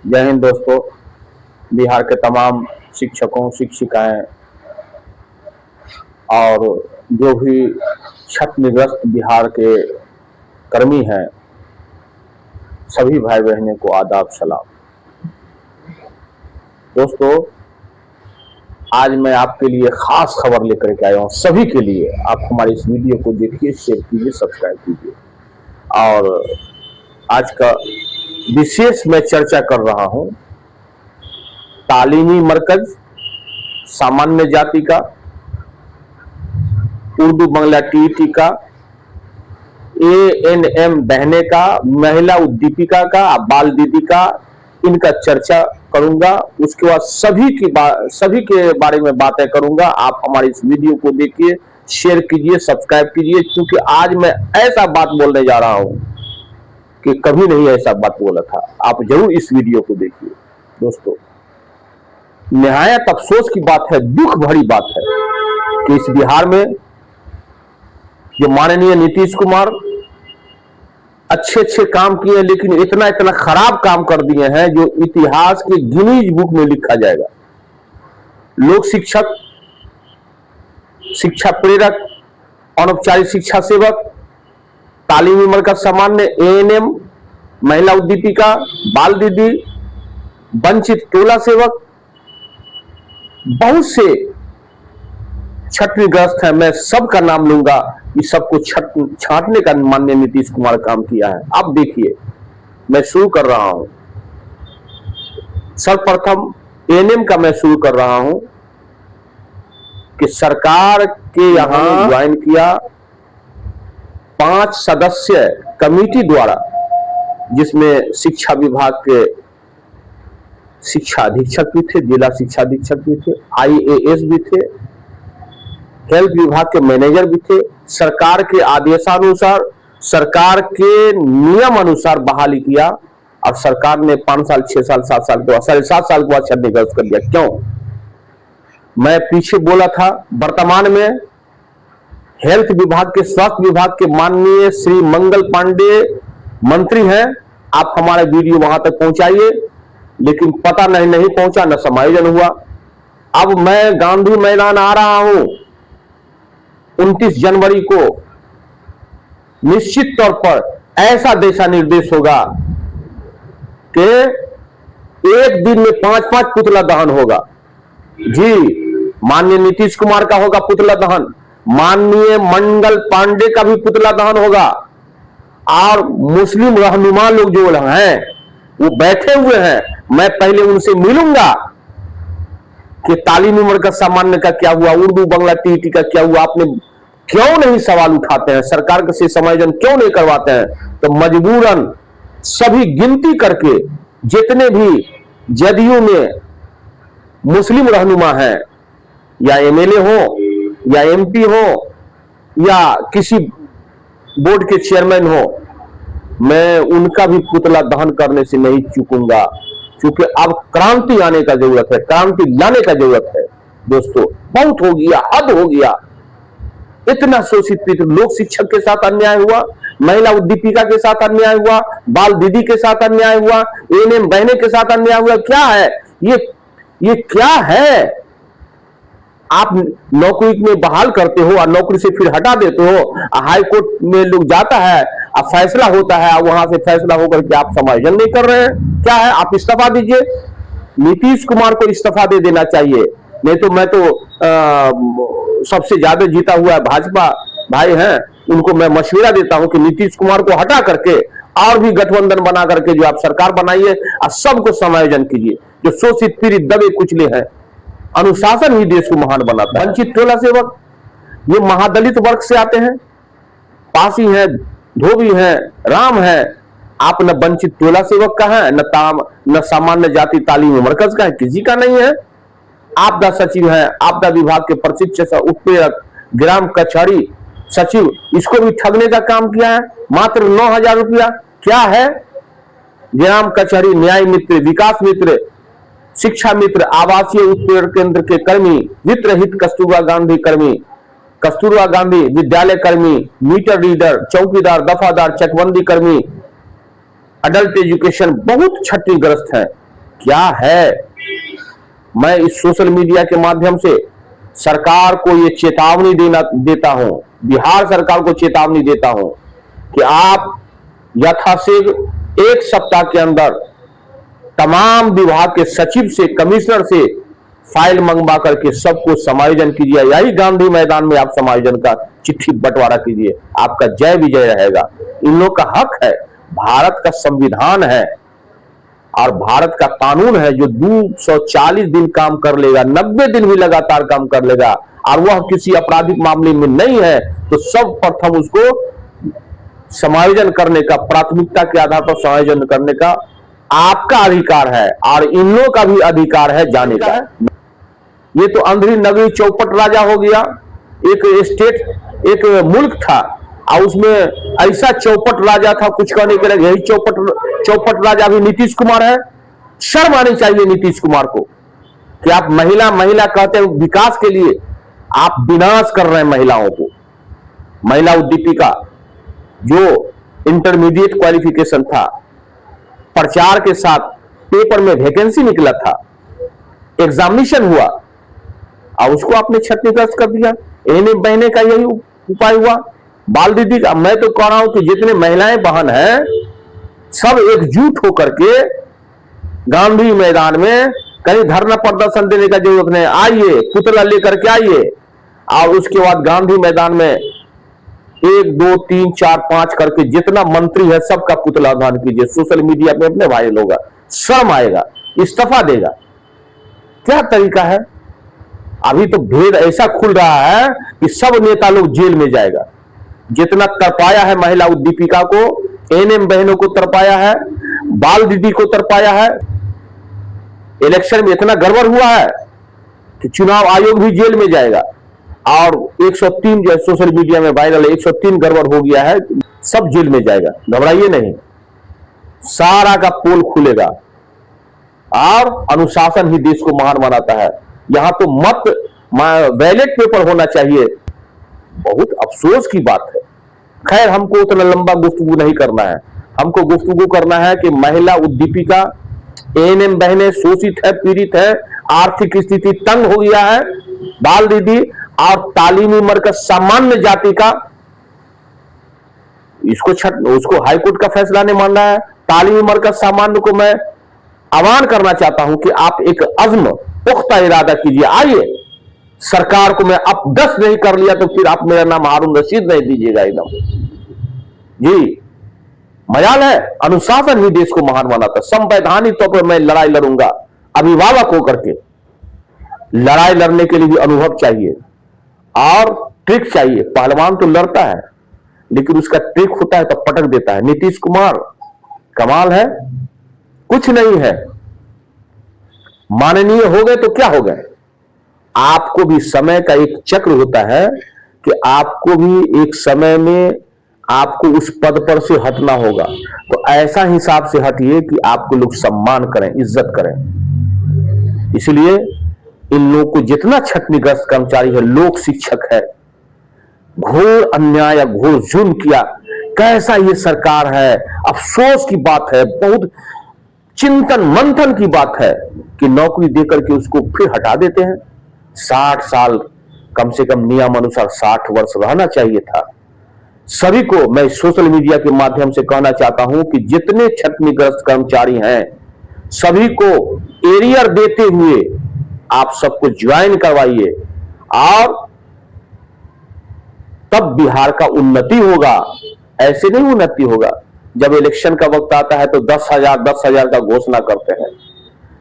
जय हिंद दोस्तों। बिहार के तमाम शिक्षकों शिक्षिकाएं और जो भी क्षतिग्रस्त बिहार के कर्मी हैं, सभी भाई बहनों को आदाब सलाम। दोस्तों, आज मैं आपके लिए खास खबर लेकर के आया हूँ, सभी के लिए। आप हमारी इस वीडियो को देखिए, शेयर कीजिए, सब्सक्राइब कीजिए। और आज का विशेष मैं चर्चा कर रहा हूँ तालीमी मरकज सामान्य जाति का, उर्दू बांग्ला टीईटी का, एएनएम बहने का, महिला उद्दीपिका का, बाल दीदी का, इनका चर्चा करूंगा। उसके बाद सभी के बारे में बातें करूंगा। आप हमारी इस वीडियो को देखिए, शेयर कीजिए, सब्सक्राइब कीजिए, क्योंकि आज मैं ऐसा बात बोलने जा रहा हूं कि कभी नहीं ऐसा बात बोला था। आप जरूर इस वीडियो को देखिए। दोस्तों, निहायत अफसोस की बात है, दुख भरी बात है कि इस बिहार में जो माननीय नीतीश कुमार अच्छे काम किए, लेकिन इतना खराब काम कर दिए हैं जो इतिहास के गिनीज बुक में लिखा जाएगा। लोक शिक्षक, शिक्षा प्रेरक, अनौपचारिक शिक्षा सेवक, तालीमी मरकज सामान्य, एएनएम, महिला उद्दीपिका, बाल दीदी, वंचित टोला सेवक, बहुत से क्षतिग्रस्त है। मैं सबका नाम लूंगा। इस सबको छांटने का माननीय नीतीश कुमार काम किया है। अब देखिए, मैं शुरू कर रहा हूं। सर्वप्रथम एएनएम का मैं शुरू कर रहा हूं कि सरकार के यहां ज्वाइन किया 5 सदस्य कमेटी द्वारा, जिसमें शिक्षा विभाग के शिक्षा अधीक्षक भी थे, जिला शिक्षा अधीक्षक भी थे, आईएएस भी थे, हेल्थ विभाग के मैनेजर भी थे। सरकार के आदेशानुसार, सरकार के नियम अनुसार बहाली किया। और सरकार ने 5 साल, 6 साल, 7 साल के बाद, 7.5 साल के बाद क्षतिग्रस्त कर दिया। क्यों? मैं पीछे बोला था। वर्तमान में हेल्थ विभाग के, स्वास्थ्य विभाग के माननीय श्री मंगल पांडे मंत्री हैं। आप हमारे वीडियो वहां तक पहुंचाइए, लेकिन पता नहीं पहुंचा, न समायोजन हुआ। अब मैं गांधी मैदान आ रहा हूं 29 जनवरी को। निश्चित तौर पर ऐसा दिशा निर्देश होगा कि एक दिन में 5-5 पुतला दहन होगा। जी, माननीय नीतीश कुमार का होगा पुतला दहन, माननीय मंगल पांडे का भी पुतला दहन होगा, और मुस्लिम रहनुमा लोग जो हैं वो बैठे हुए हैं। मैं पहले उनसे मिलूंगा कि तालीमी मरकज सामान्य का क्या हुआ, उर्दू बांग्ला टीईटी का क्या हुआ। आपने क्यों नहीं सवाल उठाते हैं? सरकार से समायोजन क्यों नहीं करवाते हैं? तो मजबूरन सभी गिनती करके जितने भी जदयू में मुस्लिम रहनुमा हैं, या एमएलए हो, या एमपी हो, या किसी बोर्ड के चेयरमैन हो, मैं उनका भी पुतला दहन करने से नहीं चूकूंगा। क्योंकि अब क्रांति आने का जरूरत है, क्रांति लाने का जरूरत है। दोस्तों, बहुत हो गया, हद हो गया। इतना शोषित पीड़ित लोक शिक्षक के साथ अन्याय हुआ, महिला उद्दीपिका के साथ अन्याय हुआ, बाल दीदी के साथ अन्याय हुआ, एएनएम बहने के साथ अन्याय हुआ। क्या है ये क्या है? आप नौकरी में बहाल करते हो और नौकरी से फिर हटा देते हो। हाई कोर्ट में लोग जाता है, अब फैसला होता है, वहां से फैसला होकर के आप समायोजन नहीं कर रहे हैं। क्या है? आप इस्तीफा दीजिए। नीतीश कुमार को इस्तीफा दे देना चाहिए। नहीं तो मैं तो सबसे ज्यादा जीता हुआ भाजपा भाई हैं, उनको मैं मशवरा देता हूं कि नीतीश कुमार को हटा करके और भी गठबंधन बना करके जो आप सरकार बनाइए और सबको समायोजन कीजिए। जो शोषित पीड़ित दबे कुचले हैं, अनुशासन ही देश को महान बनाता है। वंचित टोला सेवक, ये महादलित वर्ग से आते हैं, पासी हैं, धोबी हैं, राम हैं। आप न वंचित टोला सेवक का है, न सामान्य जाति तालीमी मरकज का है, किसी का नहीं है। आपदा सचिव है, आपदा विभाग के प्रशिक्षक, उत्प्रेरक, ग्राम कचहरी सचिव, इसको भी ठगने का काम किया है। मात्र 9,000 रुपया। क्या है? ग्राम कचहरी, न्याय मित्र, विकास मित्र, शिक्षा मित्र, आवासीय उत्प्रेरक केंद्र के कर्मी, मित्र हित कस्तूरबा गांधी कर्मी, कस्तूरबा गांधी विद्यालय कर्मी, मीटर रीडर, चौकीदार, दफादार, चकबंदी कर्मी, अडल्ट एजुकेशन, बहुत क्षतिग्रस्त है। क्या है। मैं इस सोशल मीडिया के माध्यम से सरकार को ये चेतावनी देता हूं, बिहार सरकार को चेतावनी देता हूं कि आप यथाशीघ्र 1 सप्ताह के अंदर तमाम विभाग के सचिव से, कमिश्नर से फाइल मंगवा करके सबको समायोजन कीजिए। यही गांधी मैदान में आप समायोजन का चिट्ठी बंटवारा कीजिए, आपका जय विजय रहेगा। इन लोग का हक है, भारत का संविधान है और भारत का कानून है जो 240 दिन काम कर लेगा, 90 दिन भी लगातार काम कर लेगा और वह किसी आपराधिक मामले में नहीं है तो सब प्रथम उसको समायोजन करने का, प्राथमिकता के आधार पर समायोजन करने का आपका अधिकार है और इन लोगों का भी अधिकार है जाने का। ये तो अंधेरी नगरी चौपट राजा हो गया, एक स्टेट, एक मुल्क था और उसमें ऐसा चौपट राजा था, कुछ कहने के लिए। यही चौपट राजा भी नीतीश कुमार है। शर्म आनी चाहिए नीतीश कुमार को कि आप महिला कहते हैं विकास के लिए, आप विनाश कर रहे हैं महिलाओं को। महिला उद्दीपिका जो इंटरमीडिएट क्वालिफिकेशन था, प्रचार के साथ पेपर में वैकेंसी निकला था, एग्जामिनेशन हुआ और उसको आपने क्षतिग्रस्त कर दिया। इन्हें बहने का यही उपाय हुआ। बाल दीदी का मैं तो कह रहा हूं कि जितने महिलाएं बहन हैं सब एकजुट होकर के गांधी मैदान में कहीं धरना प्रदर्शन देने का जरूरत नहीं, आइए पुतला लेकर के आइए और उसके बाद गांधी मैदान में 1 2 3 4 5 करके जितना मंत्री है सबका पुतला दान कीजिए। सोशल मीडिया पे अपने वायरल होगा, शर्म आएगा, इस्तीफा देगा। क्या तरीका है। अभी तो भेद ऐसा खुल रहा है कि सब नेता लोग जेल में जाएगा। जितना तरपाया है महिला उद्दीपिका को, एनएम बहनों को तरपाया है, बाल दीदी को तरपाया है। इलेक्शन में इतना गड़बड़ हुआ है कि चुनाव आयोग भी जेल में जाएगा और 103 जो सोशल मीडिया में वायरल है, 103 गड़बड़ हो गया है, सब जेल में जाएगा। घबराइए नहीं, सारा का पोल खुलेगा और अनुशासन ही देश को महान बनाता है। यहां तो मत बैलेट पेपर होना चाहिए। बहुत अफसोस की बात है। खैर, हमको उतना लंबा गुफ्तगू नहीं करना है, हमको गुफ्तगू करना है कि महिला उद्दीपिका, एएनएम बहनें शोषित है, पीड़ित है, आर्थिक स्थिति तंग हो गया है, बाल दीदी और तालीमी मरकज सामान्य जाति का, उसको हाईकोर्ट का फैसला नहीं मान रहा है। तालीमी मरकज सामान्य को मैं आह्वान करना चाहता हूं कि आप एक अज़्म, पुख्ता इरादा कीजिए। आइए, सरकार को मैं अब 10 नहीं कर लिया तो फिर आप मेरा नाम हारून रशीद नहीं दीजिएगा एकदम। जी, मजाल है, अनुशासन ही देश को महान बनाता। संवैधानिक तौर पर मैं लड़ाई लड़ूंगा, अभिभावक होकर के। लड़ाई लड़ने के लिए भी अनुभव चाहिए और ट्रिक चाहिए। पहलवान तो लड़ता है लेकिन उसका ट्रिक होता है तो पटक देता है। नीतीश कुमार कमाल है, कुछ नहीं है। माननीय हो गए तो क्या हो गए। आपको भी समय का एक चक्र होता है कि आपको भी एक समय में आपको उस पद पर से हटना होगा। तो ऐसा हिसाब से हटिए कि आपको लोग सम्मान करें, इज्जत करें। इसलिए इन लोगों को जितना क्षतिग्रस्त कर्मचारी है, लोक शिक्षक है, घोर अन्याय, घोर जुल्म किया। कैसा ये सरकार है। अफसोस की बात है, बहुत चिंतन मंथन की बात है कि नौकरी देकर के उसको फिर हटा देते हैं। 60 साल कम से कम नियम अनुसार 60 वर्ष रहना चाहिए था। सभी को मैं सोशल मीडिया के माध्यम से कहना चाहता हूं कि जितने क्षतिग्रस्त कर्मचारी हैं सभी को एरियर देते हुए आप सबको ज्वाइन करवाइए और तब बिहार का उन्नति होगा। ऐसे नहीं उन्नति होगा। जब इलेक्शन का वक्त आता है तो 10,000 का घोषणा करते हैं,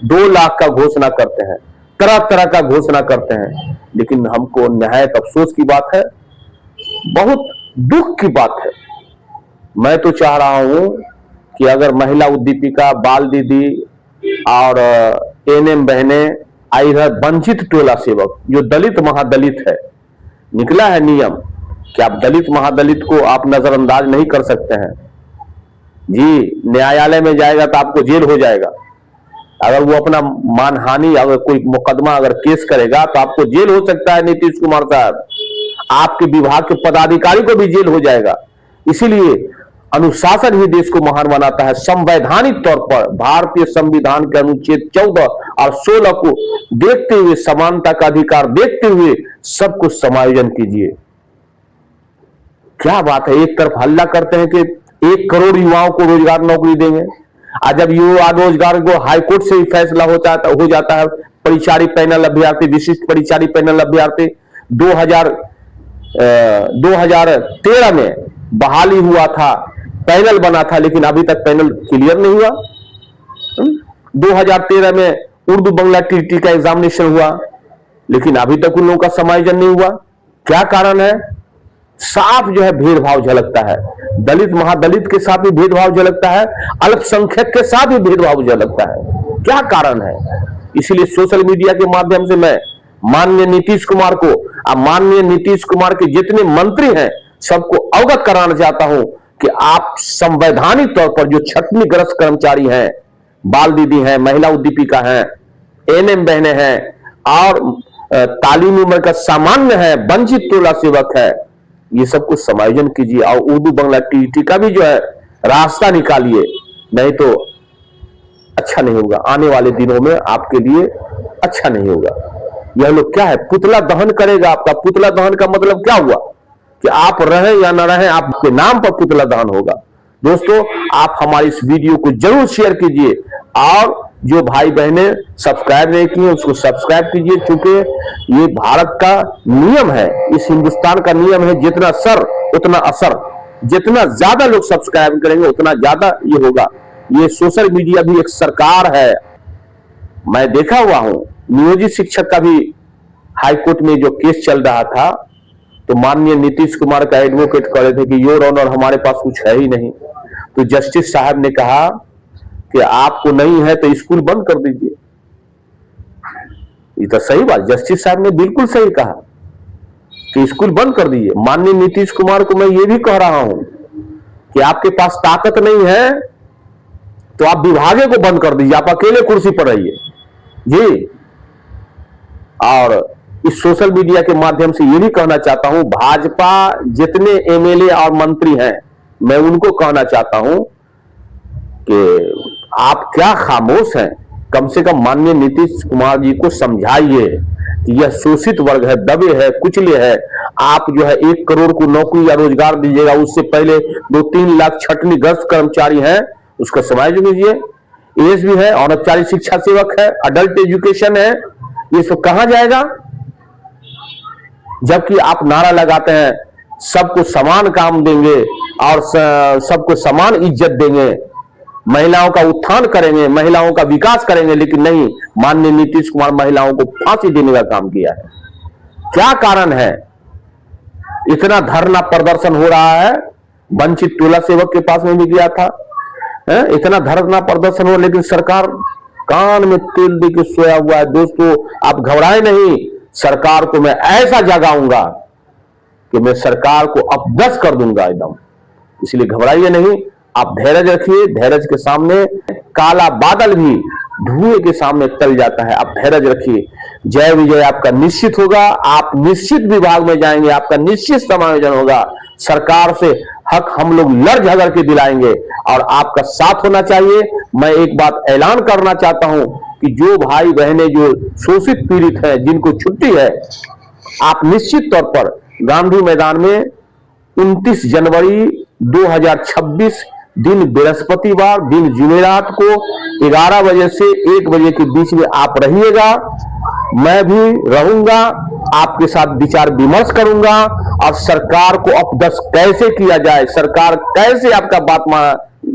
2 लाख का घोषणा करते हैं, तरह तरह का घोषणा करते हैं। लेकिन हमको निहायत अफसोस की बात है, बहुत दुख की बात है। मैं तो चाह रहा हूं कि अगर महिला उद्दीपिका, बाल दीदी और एएनएम बहने, इधर वंचित टोला सेवक जो दलित महादलित है, निकला है नियम कि आप दलित महादलित को आप नजरअंदाज नहीं कर सकते हैं। जी, न्यायालय में जाएगा तो आपको जेल हो जाएगा। अगर वो अपना मानहानि, अगर कोई मुकदमा अगर केस करेगा तो आपको जेल हो सकता है। नीतीश कुमार साहब, आपके विभाग के पदाधिकारी को भी जेल हो जाएगा। इसीलिए अनुशासन ही देश को महान बनाता है। संवैधानिक तौर पर भारतीय संविधान के अनुच्छेद 14 और 16 को देखते हुए, समानता का अधिकार देखते हुए सब कुछ समायोजन कीजिए। क्या बात है, एक तरफ हल्ला करते हैं कि 1 करोड़ युवाओं को रोजगार नौकरी देंगे, आज जब युवा रोजगार को हाईकोर्ट से ही फैसला हो जाता है, परिचारी पैनल अभ्यर्थी, विशिष्ट परिचारी पैनल अभ्यर्थी 2013 में बहाली हुआ था, पैनल बना था, लेकिन अभी तक पैनल क्लियर नहीं हुआ। 2013 में उर्दू बंगला टीटी का एग्जामिनेशन हुआ, लेकिन अभी तक उन लोगों का समायोजन नहीं हुआ। क्या कारण है? साफ जो है भेदभाव झलकता है, दलित महादलित के साथ भी भेदभाव झलकता है, अल्पसंख्यक के साथ भी भेदभाव झलकता है। क्या कारण है? इसलिए सोशल मीडिया के माध्यम से मैं माननीय नीतीश कुमार को, अब माननीय नीतीश कुमार के जितने मंत्री हैं सबको अवगत कराना चाहता हूं कि आप संवैधानिक तौर पर जो छटनीग्रस्त कर्मचारी हैं, बाल दीदी हैं, महिला उद्दीपिका हैं, एएनएम बहनें हैं और तालीमी उम्र का सामान्य है, वंचित टोला सेवक है, ये सब कुछ समायोजन कीजिए और उर्दू बंगला टीटी का भी जो है रास्ता निकालिए, नहीं तो अच्छा नहीं होगा। आने वाले दिनों में आपके लिए अच्छा नहीं होगा। यह लोग क्या है, पुतला दहन करेगा। आपका पुतला दहन का मतलब क्या हुआ कि आप रहें या ना रहें, आपके नाम पर पुतला दहन होगा। दोस्तों, आप हमारी इस वीडियो को जरूर शेयर कीजिए और जो भाई बहनें सब्सक्राइब नहीं किए उसको सब्सक्राइब कीजिए, क्योंकि ये भारत का नियम है, इस हिंदुस्तान का नियम है, जितना सर उतना असर। जितना ज्यादा लोग सब्सक्राइब करेंगे उतना ज्यादा ये होगा। ये सोशल मीडिया भी एक सरकार है। मैं देखा हुआ हूं, नियोजित शिक्षक का भी हाईकोर्ट में जो केस चल रहा था, तो माननीय नीतीश कुमार का एडवोकेट कह रहे थे कि योर ऑनर हमारे पास कुछ है ही नहीं। तो जस्टिस साहब ने कहा कि आपको नहीं है तो स्कूल बंद कर दीजिए। ये तो सही बात, जस्टिस साहब ने बिल्कुल सही कहा कि स्कूल बंद कर दीजिए। माननीय नीतीश कुमार को मैं ये भी कह रहा हूं कि आपके पास ताकत नहीं है तो आप विभागे को बंद कर दीजिए, आप अकेले कुर्सी पर रहिए जी। और इस सोशल मीडिया के माध्यम से ये भी कहना चाहता हूं, भाजपा जितने एमएलए और मंत्री हैं, मैं उनको कहना चाहता हूं कि आप क्या खामोश हैं। कम से कम माननीय नीतीश कुमार जी को समझाइए कि यह शोषित वर्ग है, दबे है, कुचले है। आप जो है 1 करोड़ को नौकरी या रोजगार दीजिएगा, उससे पहले 2-3 लाख छटनीग्रस्त कर्मचारी हैं, उसका समायोजन कीजिए। एज भी है, अनौपचारिक शिक्षा सेवक है, अडल्ट एजुकेशन है, ये सब कहां जाएगा? जबकि आप नारा लगाते हैं सबको समान काम देंगे और सबको समान इज्जत देंगे, महिलाओं का उत्थान करेंगे, महिलाओं का विकास करेंगे, लेकिन नहीं, माननीय नीतीश कुमार महिलाओं को फांसी देने का काम किया है। क्या कारण है? इतना धरना प्रदर्शन हो रहा है, वंचित टोला सेवक के पास में भी गया था, इतना धरना प्रदर्शन हो, लेकिन सरकार कान में तेल दे के सोया हुआ है। दोस्तों, आप घबराए नहीं, सरकार को मैं ऐसा जगाऊंगा कि मैं सरकार को अपदस्थ कर दूंगा एकदम। इसलिए घबराइए नहीं, आप धैर्य रखिए। धैर्य के सामने काला बादल भी धुएं के सामने टल जाता है। आप धैर्य रखिए, जय विजय आपका निश्चित होगा। आप निश्चित विभाग में जाएंगे, आपका निश्चित समायोजन होगा। सरकार से हक हम लोग लड़ झगड़ के दिलाएंगे और आपका साथ होना चाहिए। मैं एक बात ऐलान करना चाहता हूं कि जो भाई बहनें जो शोषित पीड़ित हैं, जिनको छुट्टी है, आप निश्चित तौर पर गांधी मैदान में 29 जनवरी 2026 दिन बृहस्पतिवार, दिन जुमेरात को 11 बजे से 1 बजे के बीच में आप रहिएगा। मैं भी रहूंगा, आपके साथ विचार विमर्श करूंगा और सरकार को अपदस्थ कैसे किया जाए, सरकार कैसे आपका बात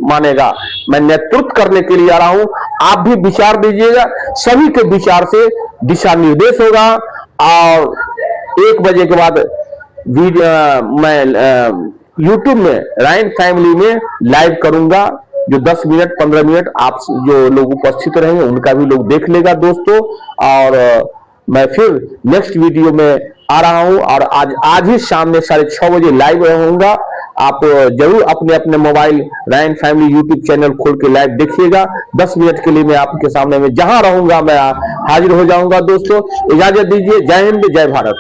मानेगा, मैं नेतृत्व करने के लिए आ रहा हूं। आप भी विचार दीजिएगा, सभी के विचार से दिशा निर्देश होगा। और 1 बजे के बाद मैं YouTube में राइन फैमिली में लाइव करूंगा, जो 10 मिनट 15 मिनट आप जो लोग उपस्थित रहेंगे उनका भी लोग देख लेगा दोस्तों। और मैं फिर नेक्स्ट वीडियो में आ रहा हूं और आज ही शाम में 6:30 बजे लाइव रहूंगा। आप जरूर अपने अपने मोबाइल राइन फैमिली यूट्यूब चैनल खोल के लाइव देखिएगा। 10 मिनट के लिए मैं आपके सामने में जहां रहूंगा मैं हाजिर हो जाऊंगा। दोस्तों, इजाजत दीजिए। जय हिंद, जय भारत।